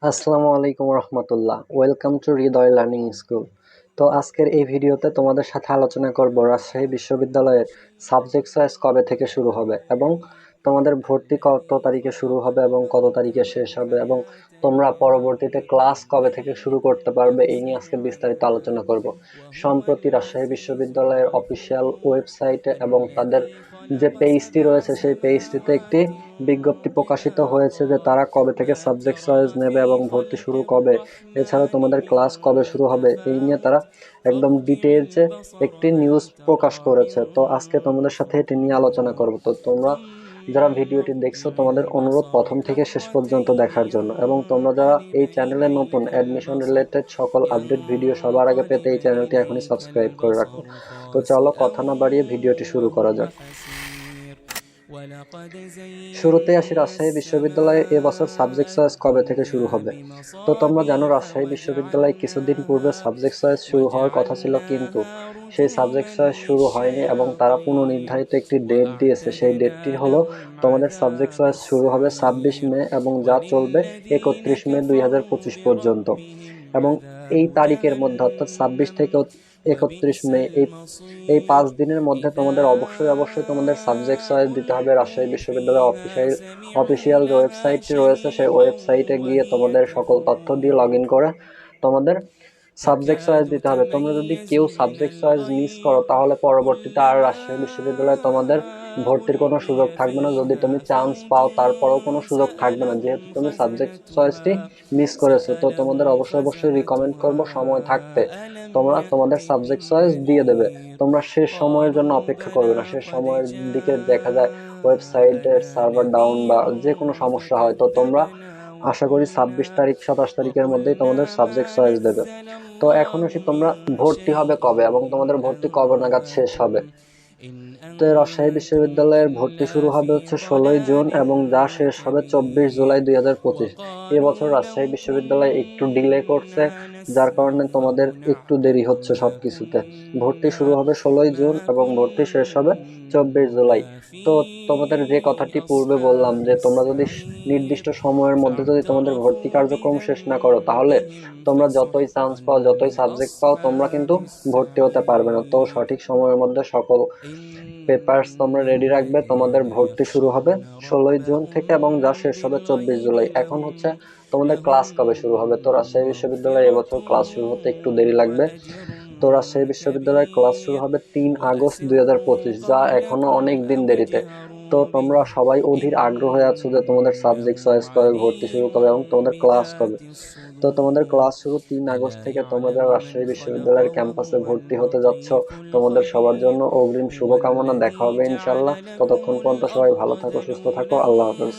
আসসালামু আলাইকুম রহমতুল্লাহ। Welcome to Hridoy learning school. তো আজকের এই ভিডিওতে তোমাদের সাথে আলোচনা করব রাজশাহী বিশ্ববিদ্যালয়ের সাবজেক্ট চয়েস কবে থেকে শুরু হবে এবং তোমাদের ভর্তি কত তারিখে শুরু হবে এবং কত তারিখে শেষ হবে এবং তোমরা পরবর্তীতে ক্লাস কবে থেকে শুরু করতে পারবে, এই নিয়ে আজকে বিস্তারিত আলোচনা করব। সম্প্রতি রাজশাহী বিশ্ববিদ্যালয়ের অফিসিয়াল ওয়েবসাইটে এবং তাদের যে পেজটি রয়েছে সেই পেজটিতে একটি বিজ্ঞপ্তি প্রকাশিত হয়েছে যে তারা কবে থেকে সাবজেক্ট চয়েস নেবে এবং ভর্তি শুরু কবে, এছাড়াও তোমাদের ক্লাস কবে শুরু হবে, এই নিয়ে তারা একদম ডিটেলসে একটি নিউজ প্রকাশ করেছে। তো আজকে তোমাদের সাথে এটি নিয়ে আলোচনা করব। তো তোমরা যারা ভিডিওটি দেখছো তোমাদের অনুরোধ প্রথম থেকে শেষ পর্যন্ত দেখার জন্য, এবং তোমরা যারা এই চ্যানেলে নতুন অ্যাডমিশন রিলেটেড সকল আপডেট ভিডিও সবার আগে পেতে এই চ্যানেলটি এখনই সাবস্ক্রাইব করে রাখো। তো চলো কথা না বাড়িয়ে ভিডিওটি শুরু করা যাক। শুরুতে আসি রাজশাহী বিশ্ববিদ্যালয়ে এবছর সাবজেক্ট চয়েস কবে থেকে শুরু হবে। তো তোমরা জানো রাজশাহী বিশ্ববিদ্যালয়ে কিছুদিন পূর্বে সাবজেক্ট চয়েস শুরু হওয়ার কথা ছিল, কিন্তু সেই সাবজেক্ট চয়েস শুরু হয়নি এবং তারা পুনর্নির্ধারিত একটি ডেট দিয়েছে। সেই ডেটটি হলো তোমাদের সাবজেক্ট চয়েস শুরু হবে 26 মে এবং যা চলবে 31 মে 2025 পর্যন্ত। এবং এই তারিখের মধ্যে অর্থাৎ 26 থেকে 31 মে এই 5 দিনের মধ্যে তোমাদের অবশ্যই তোমাদের সাবজেক্ট চয়েস দিতে হবে। রাজশাহী বিশ্ববিদ্যালয়ের অফিসিয়াল যে ওয়েবসাইটটি রয়েছে সেই ওয়েবসাইটে গিয়ে তোমাদের সকল তথ্য দিয়ে লগ ইন করে তোমাদের সাবজেক্ট চয়েস দিতে হবে। তোমরা যদি কেউ সাবজেক্ট চয়েস মিস করো তাহলে পরবর্তীতে আর রাজশাহী বিশ্ববিদ্যালয়ে তোমাদের ভর্তির কোনো সুযোগ থাকবে না। যদি তুমি চান্স পাও তারপরেও কোনো সুযোগ থাকবে না, যেহেতু তুমি সাবজেক্ট চয়েসটি মিস করেছো। তো তোমাদের অবশ্যই রিকমেন্ড করব সময় থাকতে তোমরা তোমাদের সাবজেক্ট চয়েস দিয়ে দেবে। তোমরা শেষ সময়ের জন্য অপেক্ষা করবে না। শেষ সময়ের দিকে দেখা যায় ওয়েবসাইটের সার্ভার ডাউন বা যে কোনো সমস্যা হয়। তো তোমরা আশা করি 26 তারিখ 27 তারিখের মধ্যেই তোমাদের সাবজেক্ট চয়েস দেবে। তো এখন আসি তোমরা ভর্তি হবে কবে এবং তোমাদের ভর্তি কবে নাগাদ শেষ হবে। তো রাজশাহী বিশ্ববিদ্যালয়ের ভর্তি শুরু হবে হচ্ছে 16 জুন এবং যা শেষ হবে 24 জুলাই 2025। এবছর রাজশাহী বিশ্ববিদ্যালয় একটু ডিলে করছে, যার কারণে তোমাদের একটু দেরি হচ্ছে সবকিছুতে। ভর্তি শুরু হবে 16 জুন এবং ভর্তি শেষ হবে 24 জুলাই। তো তোমাদের যে কথাটি পূর্বে বললাম যে তোমরা যদি নির্দিষ্ট সময়ের মধ্যে যদি তোমাদের ভর্তি কার্যক্রম শেষ না করো তাহলে তোমরা যতই চান্স পাও যতই সাবজেক্ট পাও তোমরা কিন্তু ভর্তি হতে পারবে না। তো সঠিক সময়ের মধ্যে সকল পেপারস তোমরা রেডি রাখবে। তোমাদের ভর্তি শুরু হবে 16 জুন থেকে এবং যা শেষ হবে 24 জুলাই। এখন হচ্ছে তোমাদের ক্লাস কবে শুরু হবে। তো রাজশাহী বিশ্ববিদ্যালয়ে এবছর ক্লাস শুরু হতে একটু দেরি লাগবে। তো রাজশাহী বিশ্ববিদ্যালয়ে ক্লাস শুরু হবে 3 আগস্ট 2025, যা এখনো অনেক দিন দেরিতে। তো তোমরা সবাই অধীর আগ্রহ হয়ে আছো যে তোমাদের সাবজেক্ট চয়েস কবে, ভর্তি শুরু কবে এবং তোমাদের ক্লাস কবে। তো তোমাদের ক্লাস শুরু 3 আগস্ট থেকে। তোমরা যারা রাজশাহী বিশ্ববিদ্যালয়ের ক্যাম্পাসে ভর্তি হতে যাচ্ছ তোমাদের সবার জন্য অগ্রিম শুভকামনা। দেখা হবে ইনশাল্লাহ। ততক্ষণ পর্যন্ত সবাই ভালো থাকো, সুস্থ থাকো। আল্লাহ হাফেজ।